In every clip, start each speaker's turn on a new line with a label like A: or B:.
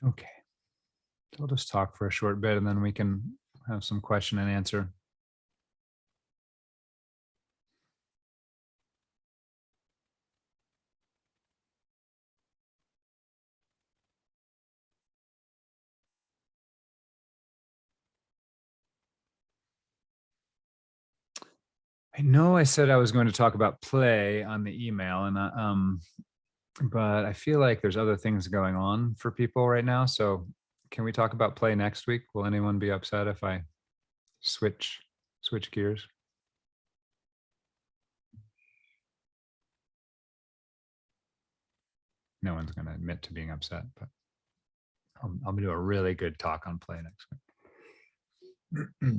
A: Okay, so I'll just talk for a short bit and then we can have some question and answer. I know I said I was going to talk about play on the email, and but I feel like there's other things going on for people right now. So can we talk about play next week? Will anyone be upset if I switch gears? No one's going to admit to being upset, but I'll do a really good talk on play next week.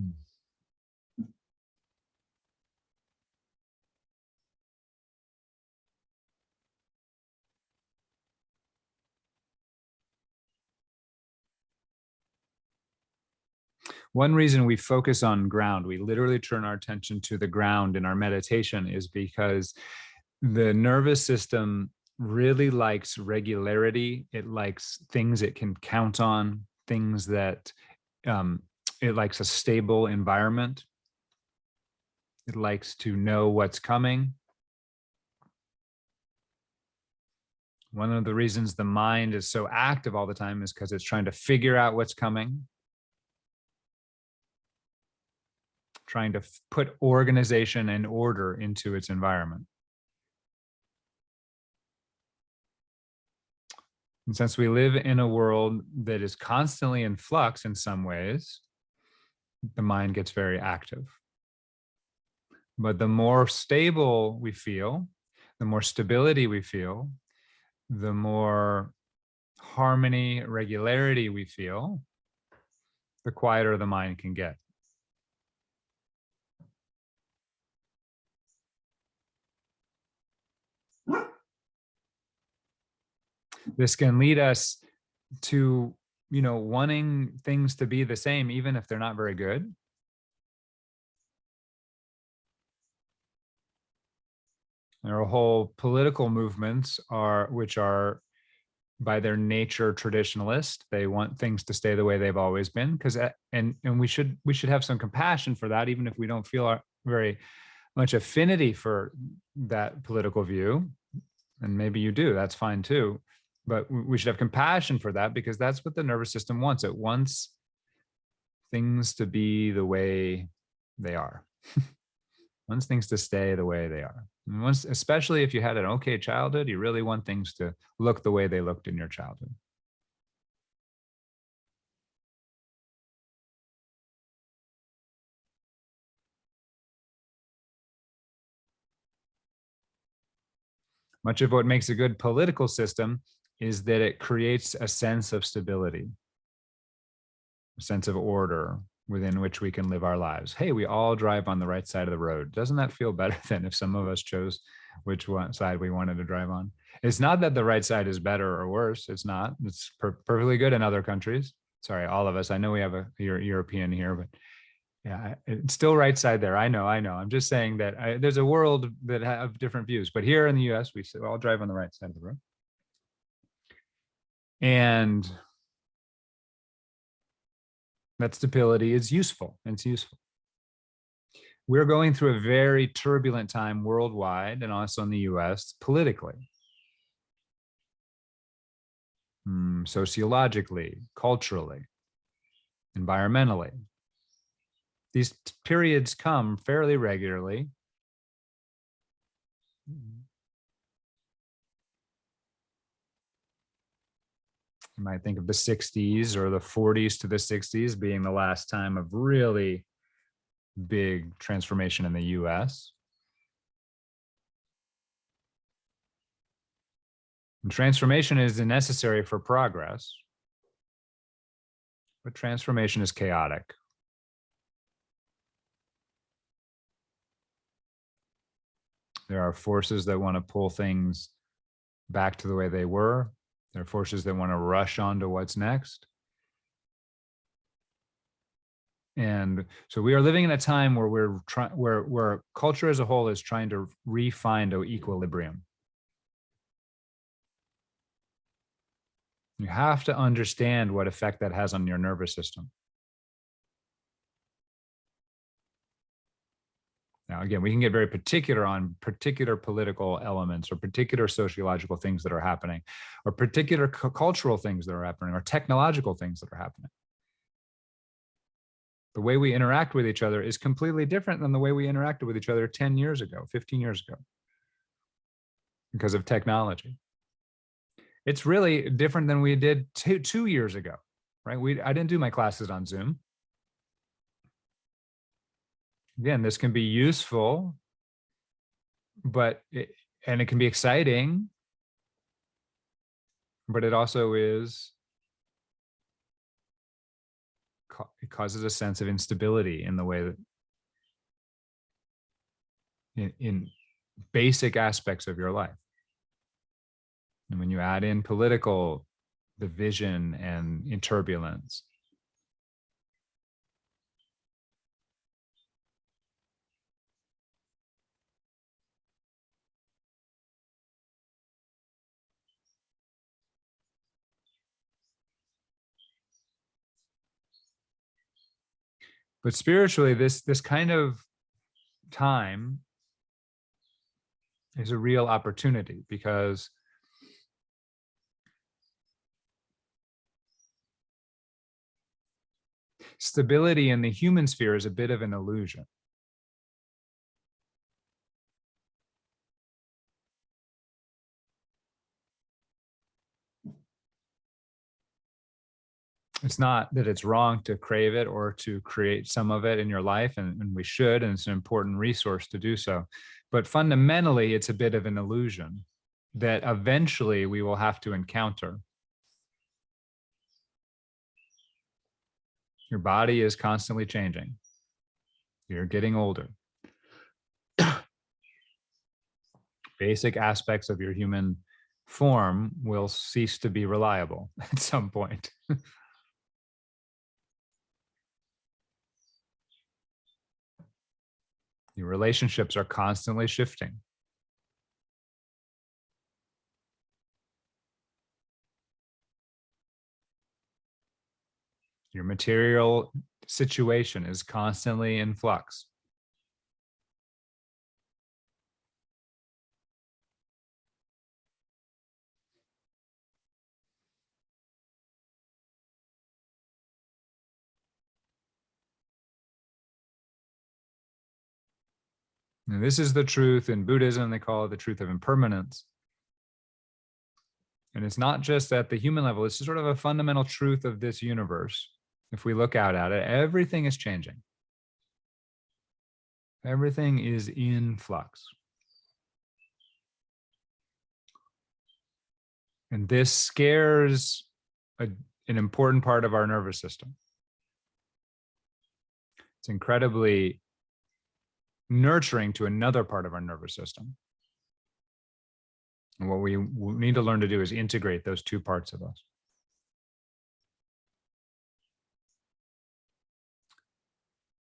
A: One reason we focus on ground, we literally turn our attention to the ground in our meditation, is because the nervous system really likes regularity. It likes things it can count on, things that it likes a stable environment. It likes to know what's coming. One of the reasons the mind is so active all the time is because it's trying to figure out what's coming, trying to put organization and order into its environment. And since we live in a world that is constantly in flux in some ways, the mind gets very active. But the more stable we feel, the more stability we feel, the more harmony, regularity we feel, the quieter the mind can get. This can lead us to, wanting things to be the same, even if they're not very good. There are whole political movements which are by their nature traditionalist. They want things to stay the way they've always been, because and we should have some compassion for that, even if we don't feel very much affinity for that political view. And maybe you do, that's fine too. But we should have compassion for that, because that's what the nervous system wants. It wants things to be the way they are. Wants things to stay the way they are. And once, especially if you had an okay childhood, you really want things to look the way they looked in your childhood. Much of what makes a good political system is that it creates a sense of stability, a sense of order within which we can live our lives. Hey, we all drive on the right side of the road. Doesn't that feel better than if some of us chose which side we wanted to drive on? It's not that the right side is better or worse. It's not. It's perfectly good in other countries. Sorry, all of us. I know we have a European here, but yeah, it's still right side there. I know. I'm just saying that there's a world that have different views, but here in the US, we all drive on the right side of the road. And that stability is useful. It's useful. We're going through a very turbulent time worldwide and also in the US politically, sociologically, culturally, environmentally. These periods come fairly regularly. You might think of the 60s or the 40s to the 60s being the last time of really big transformation in the US. And transformation is necessary for progress, but transformation is chaotic. There are forces that want to pull things back to the way they were. There are forces that want to rush on to what's next. And so we are living in a time where where culture as a whole is trying to refine an equilibrium. You have to understand what effect that has on your nervous system. Now, again, we can get very particular on particular political elements or particular sociological things that are happening, or particular cultural things that are happening, or technological things that are happening. The way we interact with each other is completely different than the way we interacted with each other 10 years ago, 15 years ago, because of technology. It's really different than we did 2 years ago, right? I didn't do my classes on Zoom. Again, this can be useful, but and it can be exciting, but it also is, it causes a sense of instability in the way that in basic aspects of your life. And when you add in political division and in turbulence, but spiritually, this kind of time is a real opportunity, because stability in the human sphere is a bit of an illusion. It's not that it's wrong to crave it or to create some of it in your life, and we should, and it's an important resource to do so. But fundamentally, it's a bit of an illusion that eventually we will have to encounter. Your body is constantly changing. You're getting older. Basic aspects of your human form will cease to be reliable at some point. Your relationships are constantly shifting. Your material situation is constantly in flux. And this is the truth in Buddhism. They call it the truth of impermanence. And it's not just at the human level. It's sort of a fundamental truth of this universe. If we look out at it, everything is changing. Everything is in flux. And this scares an important part of our nervous system. It's incredibly nurturing to another part of our nervous system. And what we need to learn to do is integrate those two parts of us.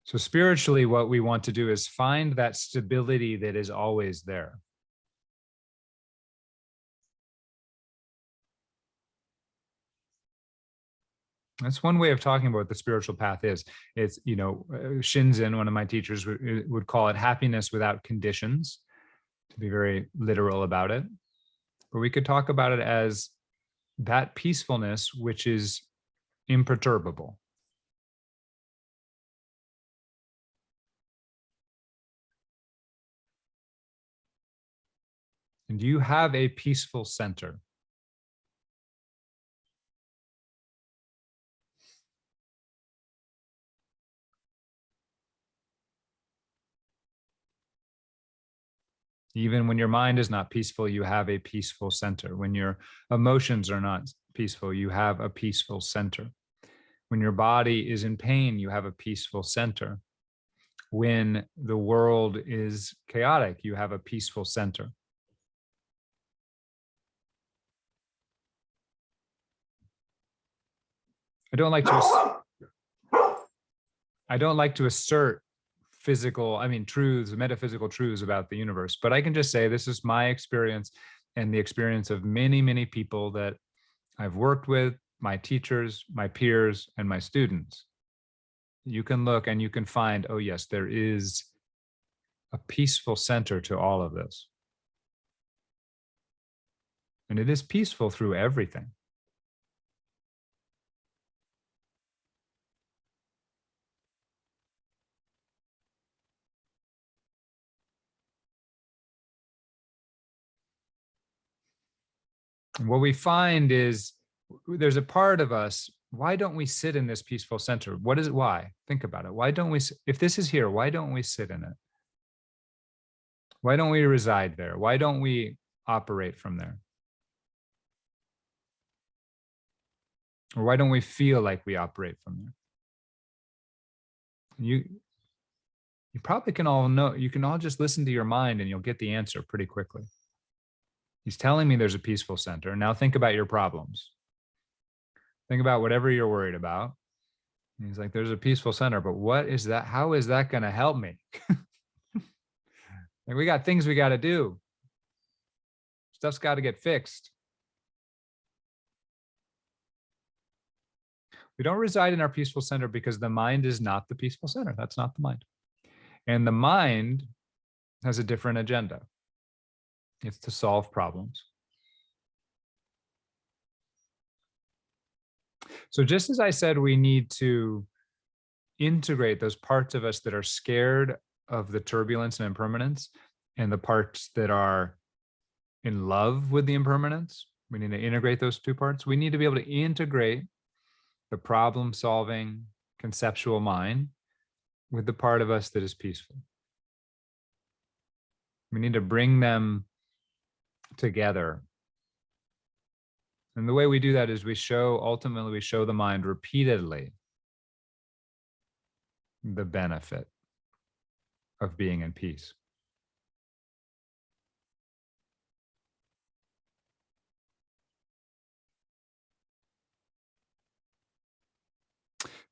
A: So spiritually, what we want to do is find that stability that is always there. That's one way of talking about what the spiritual path is. It's, Shinzen, one of my teachers, would call it happiness without conditions, to be very literal about it. But we could talk about it as that peacefulness which is imperturbable. And you have a peaceful center. Even when your mind is not peaceful, you have a peaceful center. When your emotions are not peaceful, you have a peaceful center. When your body is in pain, you have a peaceful center. When the world is chaotic, you have a peaceful center. I don't like to assert truths, metaphysical truths about the universe, but I can just say this is my experience and the experience of many, many people that I've worked with, my teachers, my peers, and my students. You can look and you can find, oh, yes, there is a peaceful center to all of this. And it is peaceful through everything. And what we find is there's a part of us. Why don't we sit in this peaceful center? What is it? Why? Think about it. Why don't we, if this is here, why don't we sit in it? Why don't we reside there? Why don't we operate from there? Or why don't we feel like we operate from there? You probably can all know, you can all just listen to your mind and you'll get the answer pretty quickly. He's telling me there's a peaceful center. Now think about your problems. Think about whatever you're worried about. And he's like, there's a peaceful center, but what is that? How is that going to help me? Like, we got things we got to do. Stuff's got to get fixed. We don't reside in our peaceful center because the mind is not the peaceful center. That's not the mind. And the mind has a different agenda. It's to solve problems. So just as I said, we need to integrate those parts of us that are scared of the turbulence and impermanence and the parts that are in love with the impermanence. We need to integrate those two parts. We need to be able to integrate the problem solving conceptual mind with the part of us that is peaceful. We need to bring them together. And the way we do that is ultimately we show the mind repeatedly the benefit of being in peace.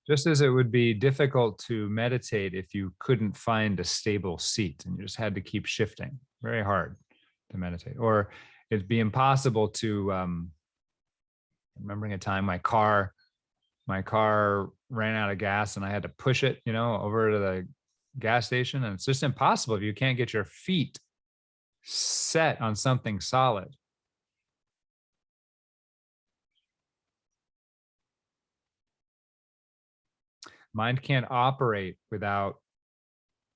A: Just as it would be difficult to meditate if you couldn't find a stable seat and you just had to keep shifting, very hard to meditate. Or it'd be impossible to, remembering a time my car ran out of gas and I had to push it, over to the gas station. And it's just impossible if you can't get your feet set on something solid. Mind can't operate without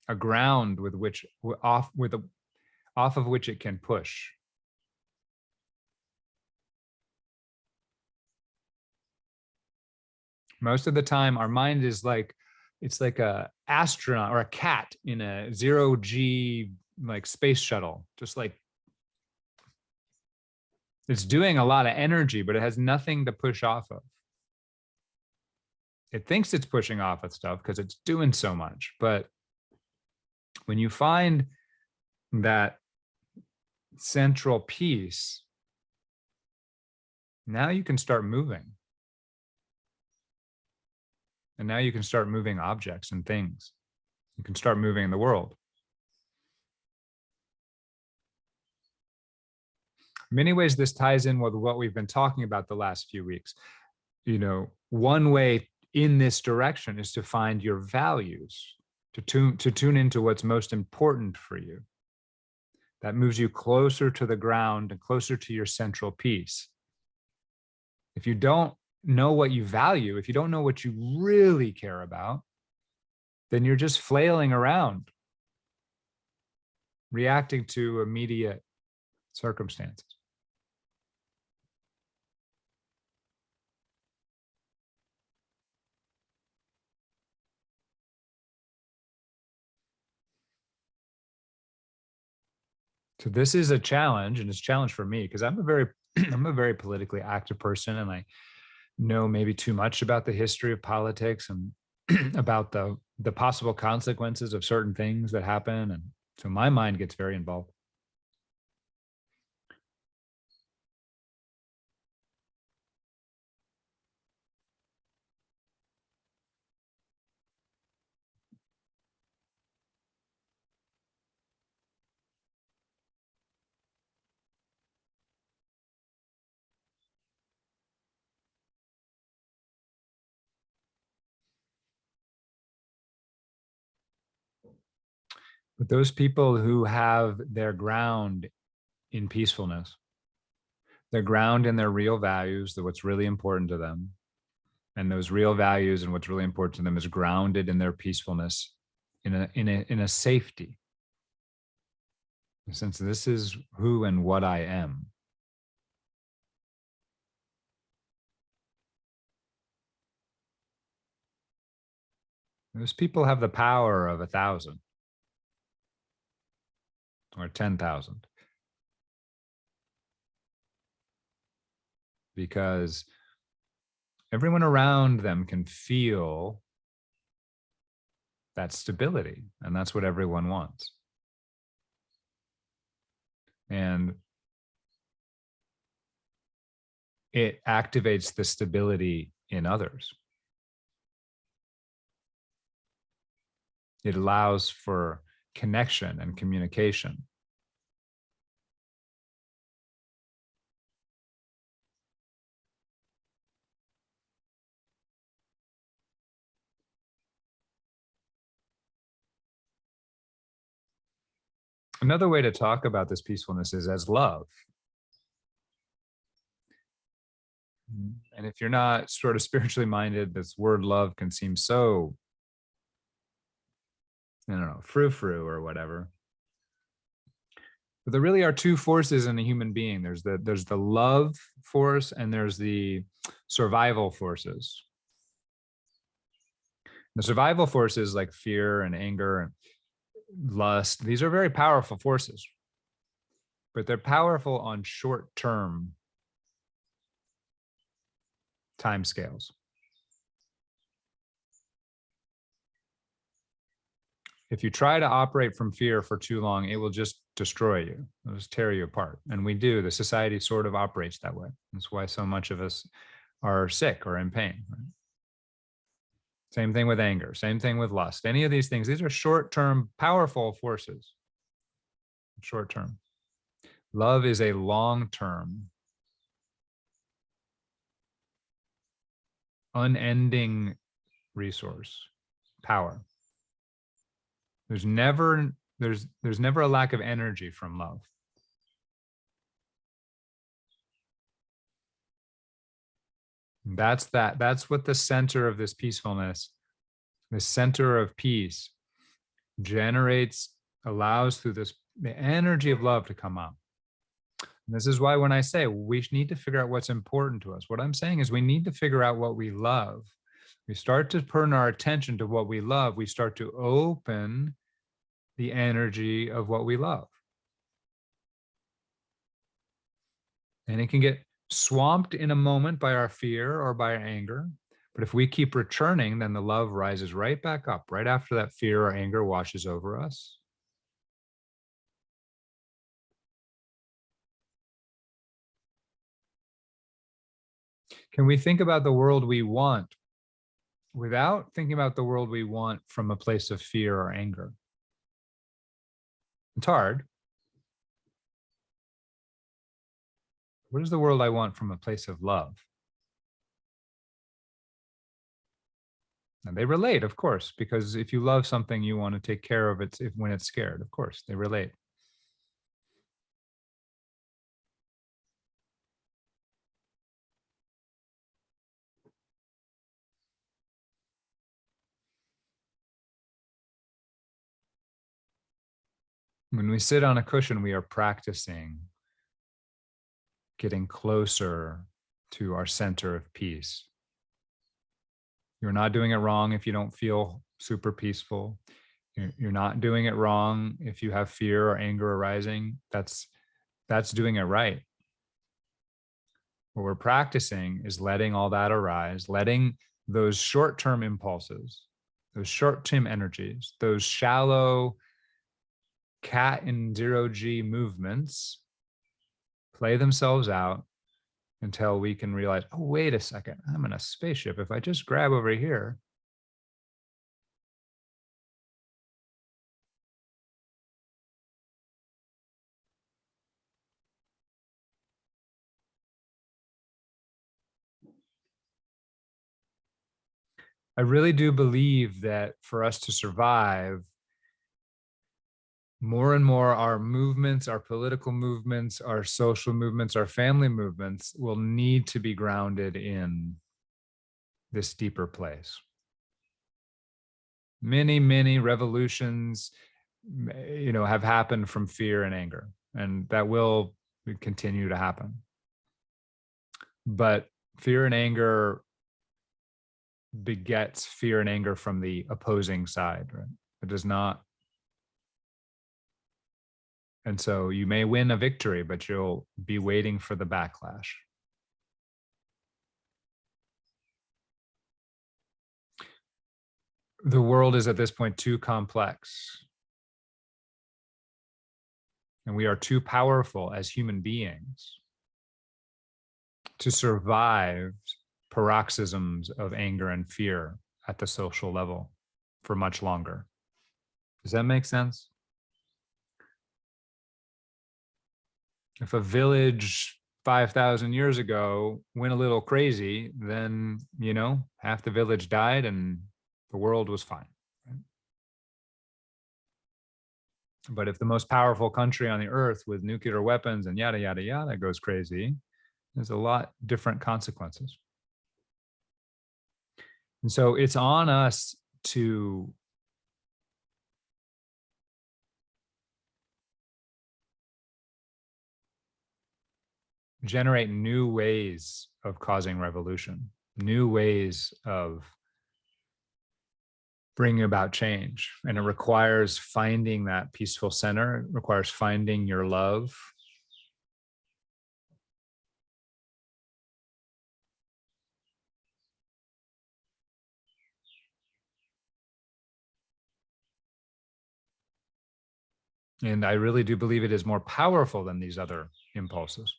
A: a ground with which off of which it can push. Most of the time, our mind is like, it's like a astronaut or a cat in a 0G like space shuttle, just like it's doing a lot of energy, but it has nothing to push off of. It thinks it's pushing off of stuff because it's doing so much. But when you find that central piece, now you can start moving. And now you can start moving objects and things. You can start moving in the world. In many ways, this ties in with what we've been talking about the last few weeks. One way in this direction is to find your values, to tune into what's most important for you. That moves you closer to the ground and closer to your central piece. If you don't know what you value, if you don't know what you really care about, then you're just flailing around, reacting to immediate circumstances. So this is a challenge, and it's a challenge for me because I'm a very politically active person, and I know maybe too much about the history of politics and about the possible consequences of certain things that happen. And so my mind gets very involved. But those people who have their ground in peacefulness, their ground in their real values, that what's really important to them, and those real values and what's really important to them is grounded in their peacefulness, in a safety. Since this is who and what I am. Those people have the power of 1,000 or 10,000 because everyone around them can feel that stability, and that's what everyone wants. And it activates the stability in others. It allows for connection and communication. Another way to talk about this peacefulness is as love. And if you're not sort of spiritually minded, this word love can seem so, I don't know, frou-frou or whatever. But there really are two forces in a human being. There's the love force and there's the survival forces. The survival forces like fear and anger and lust, these are very powerful forces, but they're powerful on short-term timescales. If you try to operate from fear for too long, it will just destroy you. It'll just tear you apart. And we do. The society sort of operates that way. That's why so much of us are sick or in pain. Right? Same thing with anger. Same thing with lust. Any of these things, these are short-term, powerful forces. Short-term. Love is a long-term, unending resource, power. There's never a lack of energy from love. That's what the center of this peacefulness, the center of peace generates, allows through this, the energy of love to come up. And this is why when I say we need to figure out what's important to us, what I'm saying is we need to figure out what we love. We start to turn our attention to what we love. We start to open the energy of what we love. And it can get swamped in a moment by our fear or by our anger. But if we keep returning, then the love rises right back up, right after that fear or anger washes over us. Can we think about the world we want without thinking about the world we want from a place of fear or anger? It's hard. What is the world I want from a place of love? And they relate, of course, because if you love something, you want to take care of it when it's scared. Of course, they relate. When we sit on a cushion, we are practicing getting closer to our center of peace. You're not doing it wrong if you don't feel super peaceful. You're not doing it wrong if you have fear or anger arising. That's doing it right. What we're practicing is letting all that arise, letting those short-term impulses, those short-term energies, those shallow cat and zero-G movements play themselves out until we can realize, oh, wait a second, I'm in a spaceship. If I just grab over here, I really do believe that for us to survive, more and more our movements, our political movements, our social movements, our family movements will need to be grounded in this deeper place. Many revolutions, have happened from fear and anger, and that will continue to happen. But fear and anger begets fear and anger from the opposing side, right? It does not. And so you may win a victory, but you'll be waiting for the backlash. The world is at this point too complex. And we are too powerful as human beings to survive paroxysms of anger and fear at the social level for much longer. Does that make sense? If a village 5,000 years ago went a little crazy, then, half the village died and the world was fine. Right? But if the most powerful country on the earth with nuclear weapons and yada, yada, yada goes crazy, there's a lot different consequences. And so it's on us to generate new ways of causing revolution, new ways of bringing about change. And it requires finding that peaceful center. It requires finding your love. And I really do believe it is more powerful than these other impulses.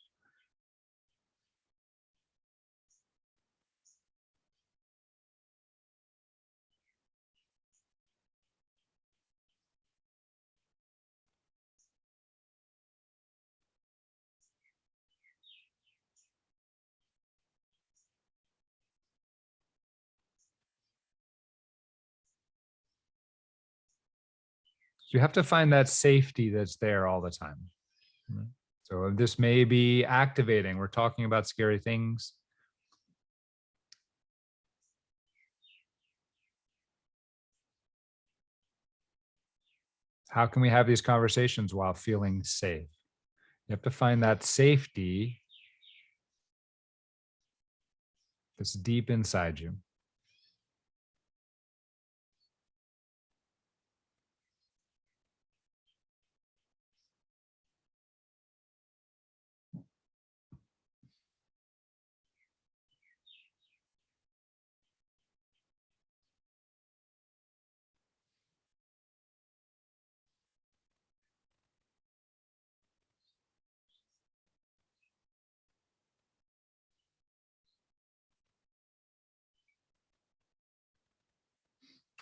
A: You have to find that safety that's there all the time. So this may be activating. We're talking about scary things. How can we have these conversations while feeling safe? You have to find that safety that's deep inside you.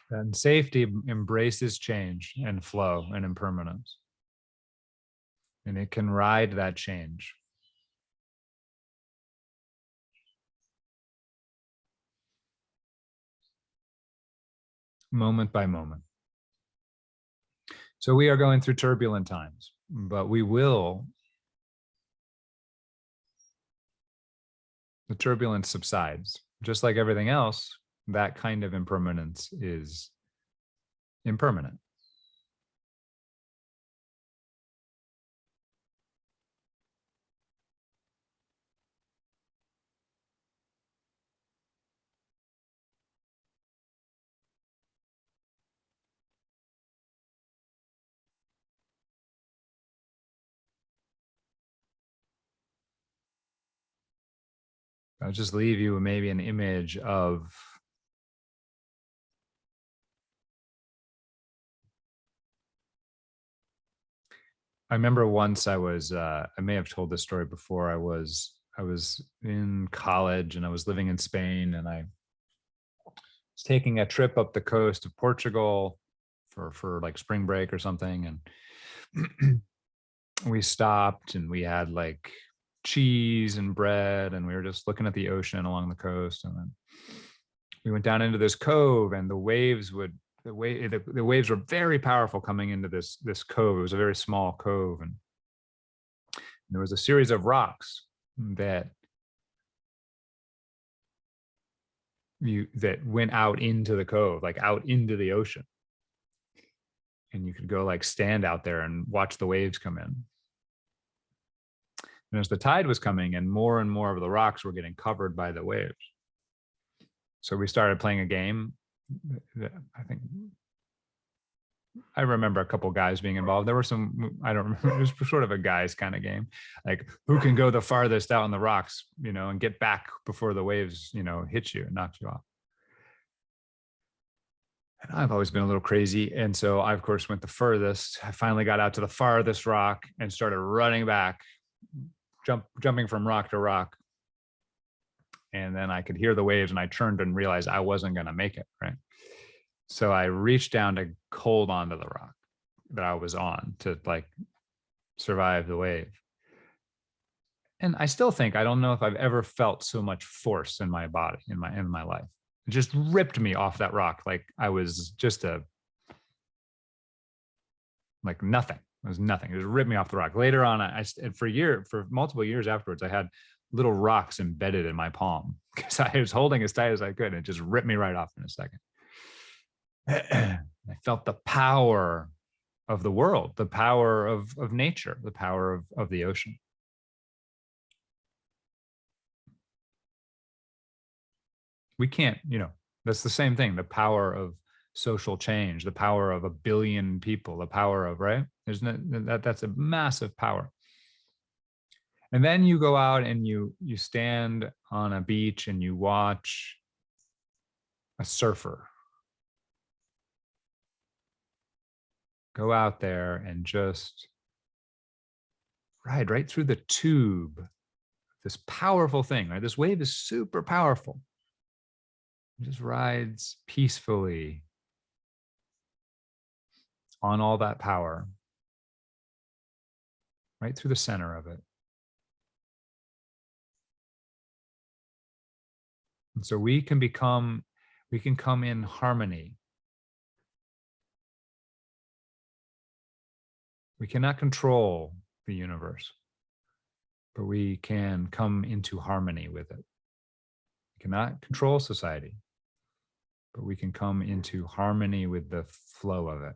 A: And safety embraces change and flow and impermanence. And it can ride that change. Moment by moment. So we are going through turbulent times, but the turbulence subsides. Just like everything else, that kind of impermanence is impermanent. I'll just leave you with maybe an image of I remember once I may have told this story before. I was in college and I was living in Spain, and I was taking a trip up the coast of Portugal for like spring break or something. And we stopped and we had like cheese and bread, and we were just looking at the ocean along the coast. And then we went down into this cove, and the waves would the waves were very powerful coming into this cove. It was a very small cove, and there was a series of rocks that went out into the cove, like out into the ocean. And you could go like stand out there and watch the waves come in. And as the tide was coming in, more and more of the rocks were getting covered by the waves. So we started playing a game that I remember a couple guys being involved. There were some, I don't remember, it was sort of a guys kind of game. Like who can go the farthest out on the rocks, and get back before the waves, hit you and knock you off. And I've always been a little crazy. And so I, of course, went the furthest. I finally got out to the farthest rock and started running back, jumping from rock to rock. And then I could hear the waves, and I turned and realized I wasn't going to make it, right? So I reached down to hold onto the rock that I was on to like survive the wave. And I still think, I don't know if I've ever felt so much force in my body, in my life. It just ripped me off that rock. Like I was just like nothing. It was nothing. It just ripped me off the rock. Later on, for multiple years afterwards, I had little rocks embedded in my palm because I was holding as tight as I could, and it just ripped me right off in a second. I felt the power of the world, the power of nature, the power of the ocean. We can't, that's the same thing, the power of social change, the power of 1 billion people, the power of, right? That's a massive power. And then you go out and you stand on a beach and you watch a surfer go out there and just ride right through the tube, this powerful thing, right? This wave is super powerful. It just rides peacefully on all that power, right through the center of it. And so we can come in harmony. We cannot control the universe, but we can come into harmony with it. We cannot control society, but we can come into harmony with the flow of it.